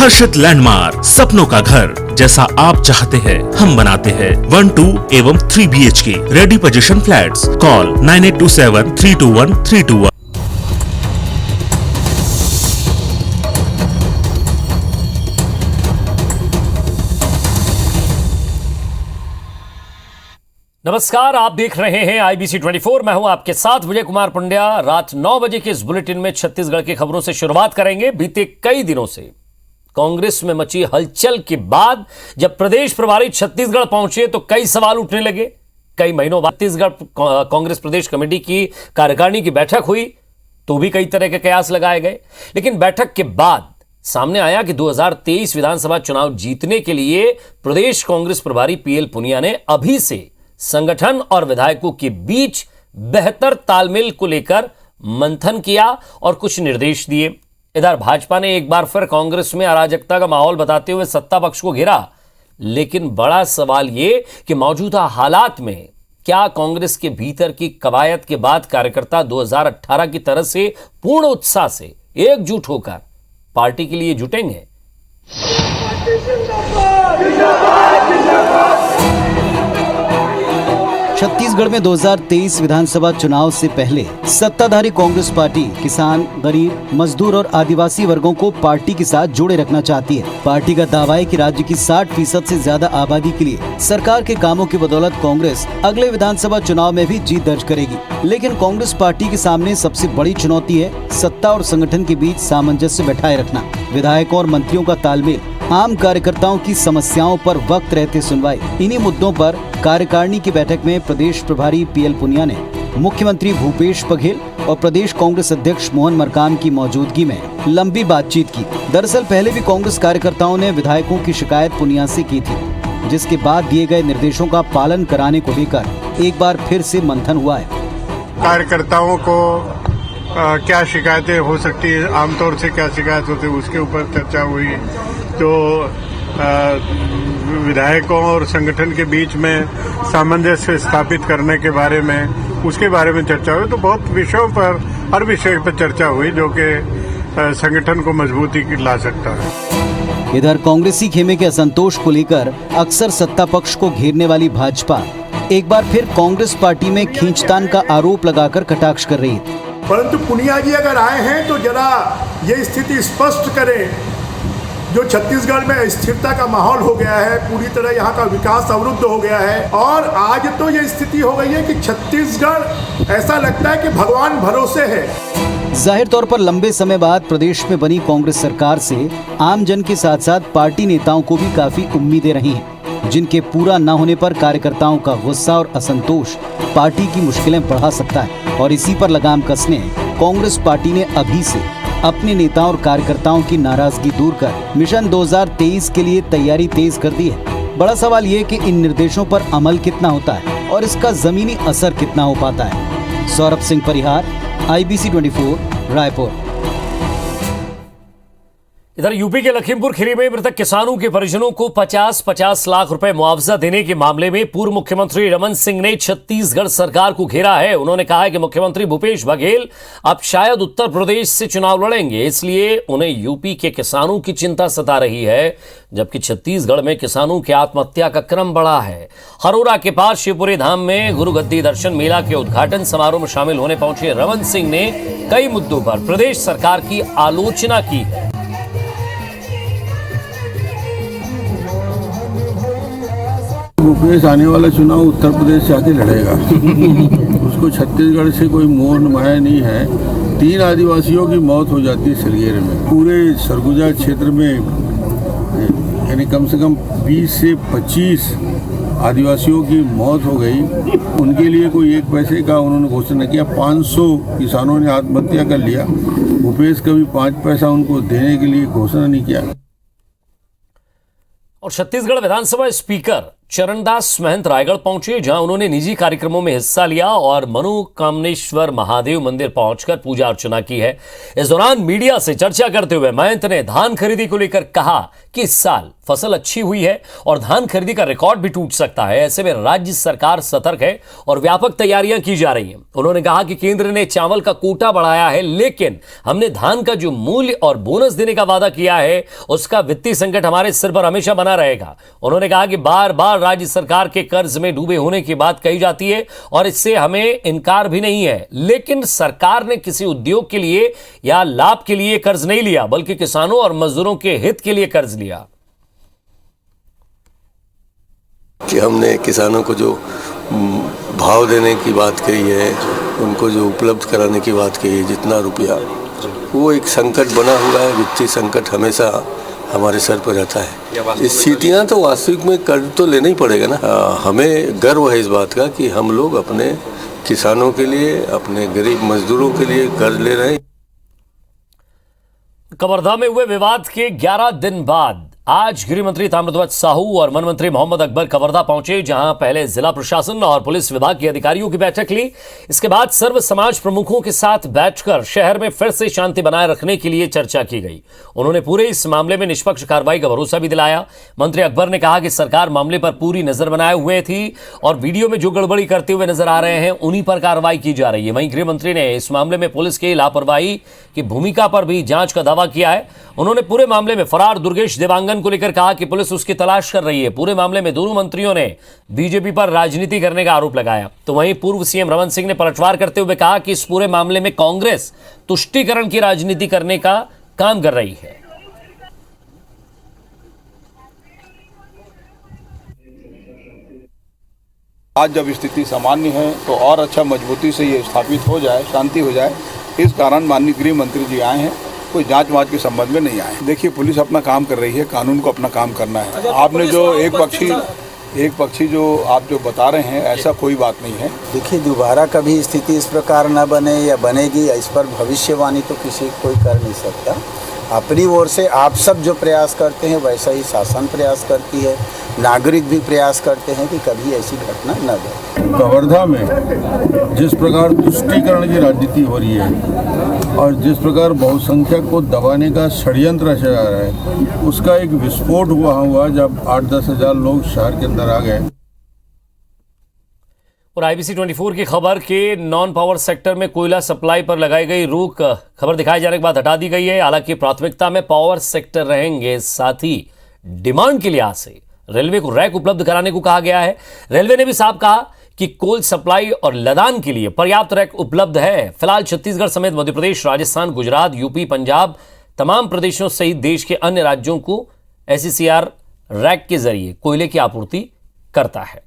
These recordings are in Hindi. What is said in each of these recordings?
हर्षित लैंडमार्क, सपनों का घर जैसा आप चाहते हैं हम बनाते हैं। 1, 2 एवं 3 BHK ready position flats. Call 9827321321। नमस्कार, आप देख रहे हैं IBC 24। मैं हूं आपके साथ विजय कुमार पंड्या। रात 9 बजे के इस बुलेटिन में छत्तीसगढ़ की खबरों से शुरुआत करेंगे। बीते कई दिनों से कांग्रेस में मची हलचल के बाद जब प्रदेश प्रभारी छत्तीसगढ़ पहुंचे तो कई सवाल उठने लगे। कई महीनों बाद छत्तीसगढ़ कांग्रेस प्रदेश कमेटी की कार्यकारिणी की बैठक हुई तो भी कई तरह के कयास लगाए गए, लेकिन बैठक के बाद सामने आया कि 2023 विधानसभा चुनाव जीतने के लिए प्रदेश कांग्रेस प्रभारी PL पुनिया ने अभी से संगठन और विधायकों के बीच बेहतर तालमेल को लेकर मंथन किया और कुछ निर्देश दिए। इधर भाजपा ने एक बार फिर कांग्रेस में अराजकता का माहौल बताते हुए सत्ता पक्ष को घेरा, लेकिन बड़ा सवाल यह कि मौजूदा हालात में क्या कांग्रेस के भीतर की कवायद के बाद कार्यकर्ता 2018 की तरह से पूर्ण उत्साह से एकजुट होकर पार्टी के लिए जुटेंगे। छत्तीसगढ़ में 2023 विधानसभा चुनाव से पहले सत्ताधारी कांग्रेस पार्टी किसान, गरीब, मजदूर और आदिवासी वर्गों को पार्टी के साथ जोड़े रखना चाहती है। पार्टी का दावा है कि राज्य की 60% से ज्यादा आबादी के लिए सरकार के कामों की बदौलत कांग्रेस अगले विधानसभा चुनाव में भी जीत दर्ज करेगी। लेकिन कांग्रेस पार्टी के सामने सबसे बड़ी चुनौती है सत्ता और संगठन के बीच सामंजस्य बैठाए रखना। विधायकों और मंत्रियों का तालमेल, आम कार्यकर्ताओं की समस्याओं पर वक्त रहते सुनवाई, इन्हीं मुद्दों पर कार्यकारिणी की बैठक में प्रदेश प्रभारी PL पुनिया ने मुख्यमंत्री भूपेश बघेल और प्रदेश कांग्रेस अध्यक्ष मोहन मरकाम की मौजूदगी में लंबी बातचीत की। दरअसल पहले भी कांग्रेस कार्यकर्ताओं ने विधायकों की शिकायत पुनिया से की थी, जिसके बाद दिए गए निर्देशों का पालन कराने को लेकर एक बार फिर से मंथन हुआ है। कार्यकर्ताओं को क्या शिकायतें हो सकती है, आमतौर से क्या शिकायत होती है, उसके ऊपर चर्चा हुई। तो विधायकों और संगठन के बीच में सामंजस्य स्थापित करने के बारे में, उसके बारे में चर्चा हुई। तो बहुत विषयों पर, हर विषय पर चर्चा हुई जो कि संगठन को मजबूती ला सकता है। इधर कांग्रेसी खेमे के असंतोष को लेकर अक्सर सत्ता पक्ष को घेरने वाली भाजपा एक बार फिर कांग्रेस पार्टी में खींचतान का आरोप लगाकर कटाक्ष कर रही है। परंतु पुनिया जी अगर आए हैं तो जरा ये स्थिति स्पष्ट करें, जो छत्तीसगढ़ में स्थिरता का माहौल हो गया है, पूरी तरह यहाँ का विकास अवरुद्ध हो गया है और आज तो ये स्थिति हो गई है कि छत्तीसगढ़ ऐसा लगता है कि भगवान भरोसे है। जाहिर तौर पर लंबे समय बाद प्रदेश में बनी कांग्रेस सरकार से आम जन के साथ साथ पार्टी नेताओं को भी काफी उम्मीदें रही हैं, जिनके पूरा न होने पर कार्यकर्ताओं का गुस्सा और असंतोष पार्टी की मुश्किलें बढ़ा सकता है। और इसी पर लगाम कसने कांग्रेस पार्टी ने अभी से अपने नेताओं और कार्यकर्ताओं की नाराजगी दूर कर मिशन 2023 के लिए तैयारी तेज कर दी है। बड़ा सवाल ये कि इन निर्देशों पर अमल कितना होता है और इसका जमीनी असर कितना हो पाता है। सौरभ सिंह परिहार, IBC 24, रायपुर। इधर यूपी के लखीमपुर खीरी में मृतक किसानों के परिजनों को 50-50 लाख रुपए मुआवजा देने के मामले में पूर्व मुख्यमंत्री रमन सिंह ने छत्तीसगढ़ सरकार को घेरा है। उन्होंने कहा है कि मुख्यमंत्री भूपेश बघेल अब शायद उत्तर प्रदेश से चुनाव लड़ेंगे, इसलिए उन्हें यूपी के किसानों की चिंता सता रही है, जबकि छत्तीसगढ़ में किसानों की आत्महत्या का क्रम बढ़ा है। हरोरा के पास शिवपुरी धाम में गुरु गद्दी दर्शन मेला के उद्घाटन समारोह में शामिल होने पहुंचे रमन सिंह ने कई मुद्दों पर प्रदेश सरकार की आलोचना की है। भूपेश आने वाला चुनाव उत्तर प्रदेश से आके लड़ेगा। उसको छत्तीसगढ़ से कोई मोह माया नहीं है। 3 आदिवासियों की मौत हो जाती है सलगेर में। पूरे सरगुजा क्षेत्र में यानी कम से कम 20 से 25 आदिवासियों की मौत हो गई। उनके लिए कोई 1 पैसे का उन्होंने घोषणा किया। 500 किसानों ने आत्महत्या कर लिया। भूपेश कभी 5 पैसा उनको देने के लिए घोषणा नहीं किया। और छत्तीसगढ़ विधानसभा स्पीकर चरणदास महंत रायगढ़ पहुंचे, जहां उन्होंने निजी कार्यक्रमों में हिस्सा लिया और मनोकामनेश्वर महादेव मंदिर पहुंचकर पूजा अर्चना की है। इस दौरान मीडिया से चर्चा करते हुए महंत ने धान खरीदी को लेकर कहा कि इस साल फसल अच्छी हुई है और धान खरीदी का रिकॉर्ड भी टूट सकता है। ऐसे में राज्य सरकार सतर्क है और व्यापक तैयारियां की जा रही हैं। उन्होंने कहा कि केंद्र ने चावल का कोटा बढ़ाया है, लेकिन हमने धान का जो मूल्य और बोनस देने का वादा किया है उसका वित्तीय संकट हमारे सिर पर हमेशा बना रहेगा। उन्होंने कहा कि बार बार राज्य सरकार के कर्ज में डूबे होने की बात कही जाती है और इससे हमें इनकार भी नहीं है, लेकिन सरकार ने किसी उद्योग के लिए या लाभ के लिए कर्ज नहीं लिया, बल्कि किसानों और मजदूरों के हित के लिए कर्ज लिया। कि हमने किसानों को जो भाव देने की बात कही है, उनको जो उपलब्ध कराने की बात कही है, जितना रुपया, वो एक संकट बना हुआ है। वित्तीय संकट हमेशा हमारे सर पर रहता है। स्थितियाँ तो वास्तविक में कर्ज तो लेना ही पड़ेगा ना। हमें गर्व है इस बात का कि हम लोग अपने किसानों के लिए, अपने गरीब मजदूरों के लिए कर्ज ले रहे हैं। कवर्धा में हुए विवाद के 11 दिन बाद आज गृह मंत्री ताम्रध्वज साहू और वन मंत्री मोहम्मद अकबर कवर्धा पहुंचे, जहां पहले जिला प्रशासन और पुलिस विभाग के अधिकारियों की बैठक ली। इसके बाद सर्व समाज प्रमुखों के साथ बैठकर शहर में फिर से शांति बनाए रखने के लिए चर्चा की गई। उन्होंने पूरे इस मामले में निष्पक्ष कार्रवाई का भरोसा भी दिलाया। मंत्री अकबर ने कहा कि सरकार मामले पर पूरी नजर बनाए हुए थी और वीडियो में जो गड़बड़ी करते हुए नजर आ रहे हैं उन्हीं पर कार्रवाई की जा रही है। वहीं गृह मंत्री ने इस मामले में पुलिस की लापरवाही की भूमिका पर भी जांच का दावा किया है। उन्होंने पूरे मामले में फरार दुर्गेश देवांगन को लेकर कहा कि पुलिस उसकी तलाश कर रही है। पूरे मामले में दोनों मंत्रियों ने बीजेपी पर राजनीति करने का आरोप लगाया। तो वहीं पूर्व सीएम रमन सिंह ने पलटवार करते हुए कहा कि इस पूरे मामले में कांग्रेस तुष्टीकरण की राजनीति करने का काम कर रही है। आज जब स्थिति सामान्य है तो और अच्छा मजबूती से ये स्थापित हो जाए, शांति हो जाए, इस कारण माननीय गृह मंत्री जी आए हैं। कोई जांच वांच के संबंध में नहीं आए। देखिए, पुलिस अपना काम कर रही है, कानून को अपना काम करना है। आपने जो एक पक्षी जो आप जो बता रहे हैं, ऐसा कोई बात नहीं है। देखिए, दोबारा कभी स्थिति इस प्रकार न बने या बनेगी, इस पर भविष्यवाणी तो किसी कोई कर नहीं सकता। अपनी ओर से आप सब जो प्रयास करते हैं वैसा ही शासन प्रयास करती है, नागरिक भी प्रयास करते हैं कि कभी ऐसी घटना न घटे। कवर्धा में जिस प्रकार तुष्टीकरण की राजनीति हो रही है और जिस प्रकार बहुसंख्यक को दबाने का षड्यंत्र रचा जा रहा है, उसका एक विस्फोट हुआ जब 8-10 हजार लोग शहर के अंदर आ गए। और IBC 24 की खबर के नॉन पावर सेक्टर में कोयला सप्लाई पर लगाई गई रोक खबर दिखाए जाने के बाद हटा दी गई है। हालांकि प्राथमिकता में पावर सेक्टर रहेंगे। साथ ही डिमांड के लिहाज से रेलवे को रैक उपलब्ध कराने को कहा गया है। रेलवे ने भी साफ कहा कि कोल सप्लाई और लदान के लिए पर्याप्त रैक उपलब्ध है। फिलहाल छत्तीसगढ़ समेत मध्य प्रदेश, राजस्थान, गुजरात, यूपी, पंजाब तमाम प्रदेशों सहित देश के अन्य राज्यों को SCCR रैक के जरिए कोयले की आपूर्ति करता है।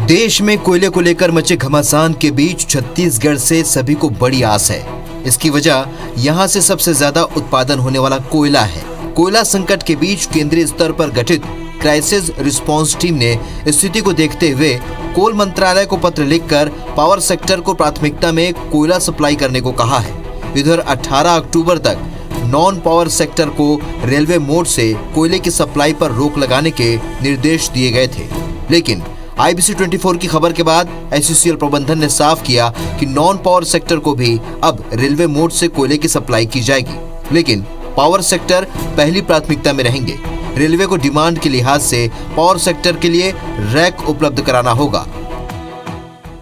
देश में कोयले को लेकर मचे घमासान के बीच छत्तीसगढ़ से सभी को बड़ी आस है। इसकी वजह यहां से सबसे ज्यादा उत्पादन होने वाला कोयला है। कोयला संकट के बीच केंद्रीय स्तर पर गठित क्राइसिस रिस्पांस टीम ने स्थिति को देखते हुए कोल मंत्रालय को पत्र लिखकर पावर सेक्टर को प्राथमिकता में कोयला सप्लाई करने को कहा है। इधर 18 अक्टूबर तक नॉन पावर सेक्टर को रेलवे मोड से कोयले की सप्लाई पर रोक लगाने के निर्देश दिए गए थे, लेकिन IBC 24 की खबर के बाद SCCL प्रबंधन ने साफ किया कि नॉन पावर सेक्टर को भी अब रेलवे मोड से कोयले की सप्लाई की जाएगी, लेकिन पावर सेक्टर पहली प्राथमिकता में रहेंगे। रेलवे को डिमांड के लिहाज से पावर सेक्टर के लिए रैक उपलब्ध कराना होगा।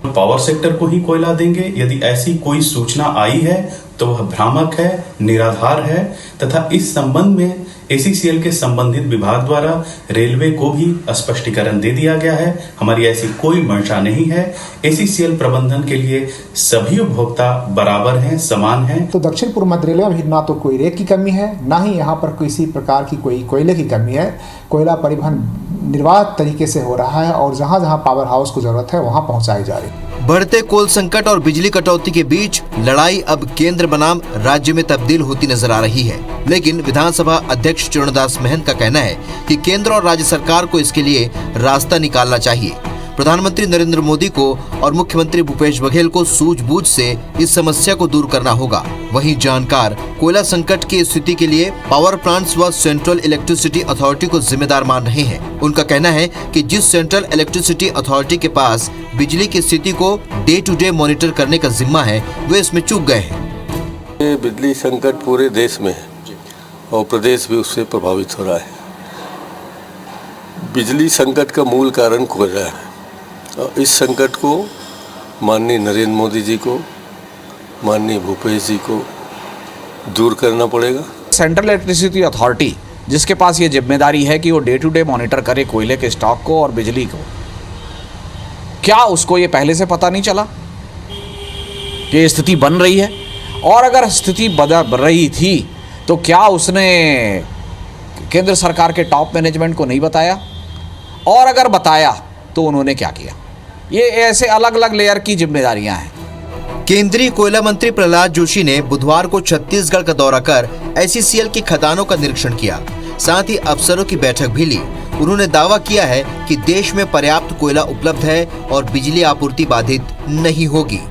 पावर सेक्टर को ही कोयला देंगे। यदि ऐसी कोई सूचना आई है तो वह भ्रामक है, निराधार है तथा इस संबंध में SCCL के संबंधित विभाग द्वारा रेलवे को भी स्पष्टीकरण दे दिया गया है। हमारी ऐसी कोई मंशा नहीं है। SCCL प्रबंधन के लिए सभी उपभोक्ता बराबर हैं, समान हैं। तो दक्षिण पूर्व मध्य रेलवे में ना तो कोई रेक की कमी है, ना ही यहाँ पर किसी प्रकार की कोई कोयले की कमी है। कोयला परिवहन निर्बाध तरीके से हो रहा है और जहाँ जहाँ पावर हाउस को जरूरत है वहाँ पहुँचाई जा रही है। बढ़ते कोल संकट और बिजली कटौती के बीच लड़ाई अब केंद्र बनाम राज्य में तब्दील होती नजर आ रही है, लेकिन विधानसभा अध्यक्ष चरणदास महंत का कहना है कि केंद्र और राज्य सरकार को इसके लिए रास्ता निकालना चाहिए। प्रधानमंत्री नरेंद्र मोदी को और मुख्यमंत्री भूपेश बघेल को सूझबूझ से इस समस्या को दूर करना होगा। वहीं जानकार कोयला संकट की स्थिति के लिए पावर प्लांट्स व सेंट्रल इलेक्ट्रिसिटी अथॉरिटी को जिम्मेदार मान रहे हैं। उनका कहना है कि जिस सेंट्रल इलेक्ट्रिसिटी अथॉरिटी के पास बिजली की स्थिति को डे टू डे मॉनिटर करने का जिम्मा है, वे इसमें चूक गए हैं। ये बिजली संकट पूरे देश में है और प्रदेश भी उससे प्रभावित हो रहा है। बिजली संकट का मूल कारण कोयला है और इस संकट को माननीय नरेंद्र मोदी जी को, माननीय भूपेश जी को दूर करना पड़ेगा। सेंट्रल इलेक्ट्रिसिटी अथॉरिटी जिसके पास ये जिम्मेदारी है कि वो डे टू डे मॉनिटर करे कोयले के स्टॉक को और बिजली को, क्या उसको ये पहले से पता नहीं चला कि ये स्थिति बन रही है? और अगर स्थिति बन रही थी तो क्या उसने केंद्र सरकार के टॉप मैनेजमेंट को नहीं बताया? और अगर बताया तो उन्होंने क्या किया? ये ऐसे अलग अलग लेयर की जिम्मेदारियां हैं। केंद्रीय कोयला मंत्री प्रहलाद जोशी ने बुधवार को छत्तीसगढ़ का दौरा कर एसईसीएल की खदानों का निरीक्षण किया, साथ ही अफसरों की बैठक भी ली। उन्होंने दावा किया है कि देश में पर्याप्त कोयला उपलब्ध है और बिजली आपूर्ति बाधित नहीं होगी।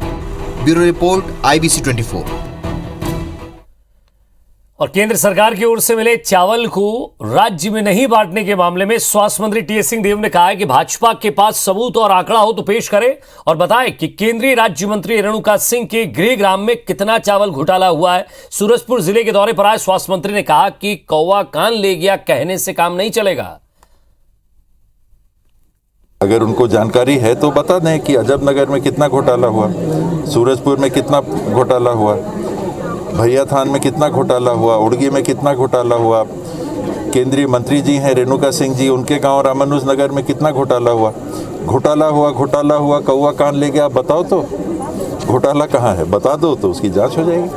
Bureau report IBC 24। और केंद्र सरकार की ओर से मिले चावल को राज्य में नहीं बांटने के मामले में स्वास्थ्य मंत्री टी.एस. सिंहदेव ने कहा है कि भाजपा के पास सबूत और आंकड़ा हो तो पेश करे और बताए कि केंद्रीय राज्य मंत्री रेणुका सिंह के गृहग्राम में कितना चावल घोटाला हुआ है। सूरजपुर जिले के दौरे पर आए स्वास्थ्य मंत्री ने कहा कि कौवा कान ले गया कहने से काम नहीं चलेगा। अगर उनको जानकारी है तो बता दें कि अजबनगर में कितना घोटाला हुआ, सूरजपुर में कितना घोटाला हुआ, भैया थान में कितना घोटाला हुआ, उड़गी में कितना घोटाला हुआ। केंद्रीय मंत्री जी हैं रेणुका सिंह जी, उनके गांव रामानुज नगर में कितना घोटाला हुआ, कौवा कान ले गया। बताओ तो घोटाला कहाँ है, बता दो तो उसकी जांच हो जाएगी।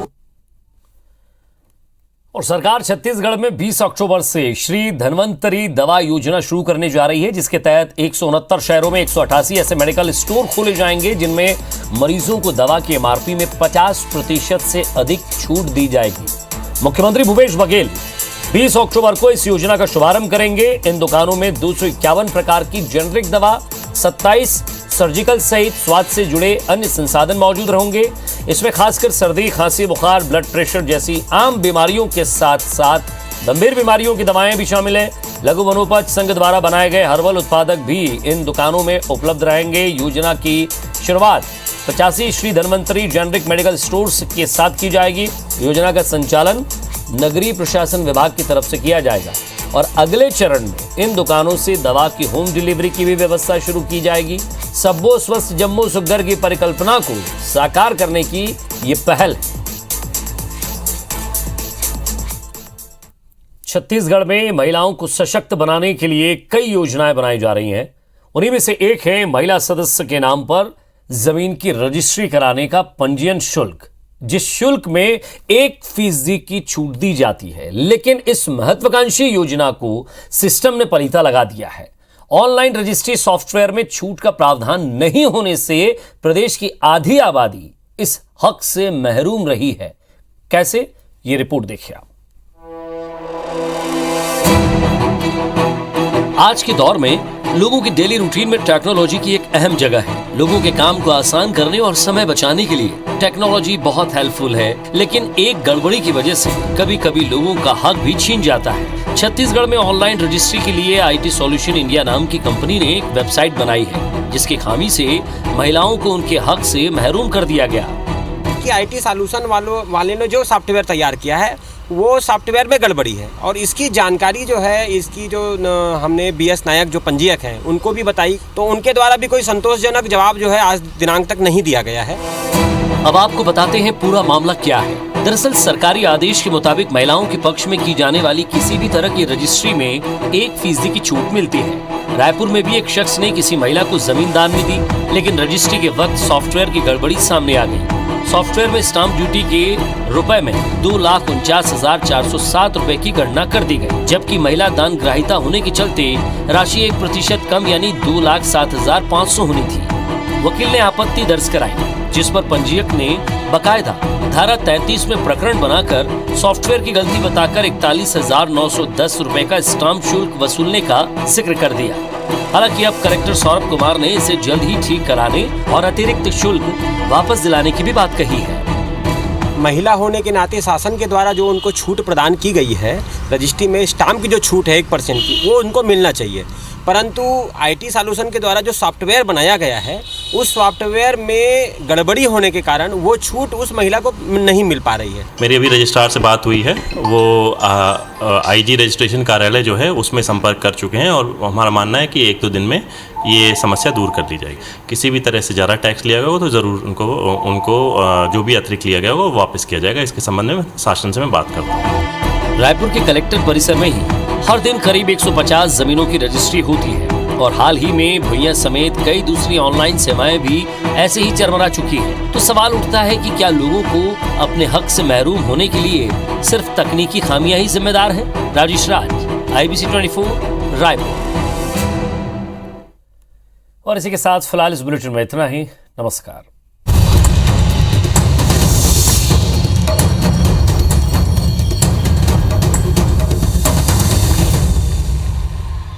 और सरकार छत्तीसगढ़ में 20 अक्टूबर से श्री धन्वंतरी दवा योजना शुरू करने जा रही है, जिसके तहत 169 शहरों में 188 ऐसे मेडिकल स्टोर खोले जाएंगे जिनमें मरीजों को दवा की एमआरपी में 50% से अधिक छूट दी जाएगी। मुख्यमंत्री भूपेश बघेल 20 अक्टूबर को इस योजना का शुभारंभ करेंगे। इन दुकानों में 251 प्रकार की जेनरिक दवा, 27 सर्जिकल सहित स्वास्थ्य से जुड़े अन्य संसाधन मौजूद रहेंगे। इसमें खासकर सर्दी, खांसी, बुखार, ब्लड प्रेशर जैसी आम बीमारियों के साथ साथ गंभीर बीमारियों की दवाएं भी शामिल हैं। लघु वनोपज संघ द्वारा बनाए गए हर्बल उत्पादक भी इन दुकानों में उपलब्ध रहेंगे। योजना की शुरुआत 85 Shri Dhanvantari generic medical stores के साथ की जाएगी। योजना का संचालन नगरीय प्रशासन विभाग की तरफ से किया जाएगा और अगले चरण में इन दुकानों से दवा की होम डिलीवरी की भी व्यवस्था शुरू की जाएगी। सबो स्वस्थ जम्मू सुघ्घर की परिकल्पना को साकार करने की ये पहल है। छत्तीसगढ़ में महिलाओं को सशक्त बनाने के लिए कई योजनाएं बनाई जा रही हैं। उन्हीं में से एक है महिला सदस्य के नाम पर जमीन की रजिस्ट्री कराने का पंजीयन शुल्क, जिस शुल्क में 1% की छूट दी जाती है। लेकिन इस महत्वाकांक्षी योजना को सिस्टम ने पलीता लगा दिया है। ऑनलाइन रजिस्ट्री सॉफ्टवेयर में छूट का प्रावधान नहीं होने से प्रदेश की आधी आबादी इस हक से महरूम रही है। कैसे, ये रिपोर्ट देखिए आप। आज के दौर में लोगों की डेली रूटीन में टेक्नोलॉजी की एक अहम जगह है। लोगों के काम को आसान करने और समय बचाने के लिए टेक्नोलॉजी बहुत हेल्पफुल है, लेकिन एक गड़बड़ी की वजह से कभी कभी लोगों का हक भी छीन जाता है। छत्तीसगढ़ में ऑनलाइन रजिस्ट्री के लिए IT सॉल्यूशन इंडिया नाम की कंपनी ने एक वेबसाइट बनाई है, जिसकी खामी से महिलाओं को उनके हक से महरूम कर दिया गया। IT सॉल्यूशन वाले ने जो सॉफ्टवेयर तैयार किया है वो सॉफ्टवेयर में गड़बड़ी है और इसकी जानकारी जो है, इसकी जो हमने BS नायक जो पंजीयक हैं उनको भी बताई, तो उनके द्वारा भी कोई संतोषजनक जवाब जो है आज दिनांक तक नहीं दिया गया है। अब आपको बताते हैं पूरा मामला क्या है। दरअसल सरकारी आदेश के मुताबिक महिलाओं के पक्ष में की जाने वाली किसी भी तरह की रजिस्ट्री में 1% की छूट मिलती है। रायपुर में भी एक शख्स ने किसी महिला को जमीन दान में दी, लेकिन रजिस्ट्री के वक्त सॉफ्टवेयर की गड़बड़ी सामने आ गई। सॉफ्टवेयर में स्टाम्प ड्यूटी के रुपए में 2,49,407 रुपए की गणना कर दी गई, जबकि महिला दान ग्राहिता होने के चलते राशि 1% कम यानी 2,07,500 होनी थी। वकील ने आपत्ति दर्ज कराई, जिस पर पंजीयक ने बकायदा धारा 33 में प्रकरण बनाकर सॉफ्टवेयर की गलती बताकर 41,910 रुपए का स्टाम्प शुल्क वसूलने का जिक्र कर दिया। हालांकि अब कलेक्टर सौरभ कुमार ने इसे जल्द ही ठीक कराने और अतिरिक्त शुल्क वापस दिलाने की भी बात कही है। महिला होने के नाते शासन के द्वारा जो उनको छूट प्रदान की गई है, रजिस्ट्री में स्टाम्प की जो छूट है 1% की, वो उनको मिलना चाहिए। परंतु IT सॉल्यूशन के द्वारा जो सॉफ्टवेयर बनाया गया है उस सॉफ्टवेयर में गड़बड़ी होने के कारण वो छूट उस महिला को नहीं मिल पा रही है। मेरी अभी रजिस्ट्रार से बात हुई है, वो IG रजिस्ट्रेशन कार्यालय जो है उसमें संपर्क कर चुके हैं और हमारा मानना है कि 1-2 दिन में ये समस्या दूर कर दी जाएगी। किसी भी तरह से ज़्यादा टैक्स लिया गया हो तो ज़रूर उनको जो भी अतिरिक्त लिया गया होगा वो वापस किया जाएगा। इसके संबंध में शासन से मैं बात करता हूँ। रायपुर के कलेक्टर परिसर में ही हर दिन करीब 150 जमीनों की रजिस्ट्री होती है और हाल ही में भुइयां समेत कई दूसरी ऑनलाइन सेवाएं भी ऐसे ही चरमरा चुकी हैं। तो सवाल उठता है कि क्या लोगों को अपने हक से महरूम होने के लिए सिर्फ तकनीकी खामियां ही जिम्मेदार हैं? राजेश राज, IBC 24, रायपुर। और इसी के साथ फिलहाल इस बुलेटिन में इतना ही। नमस्कार।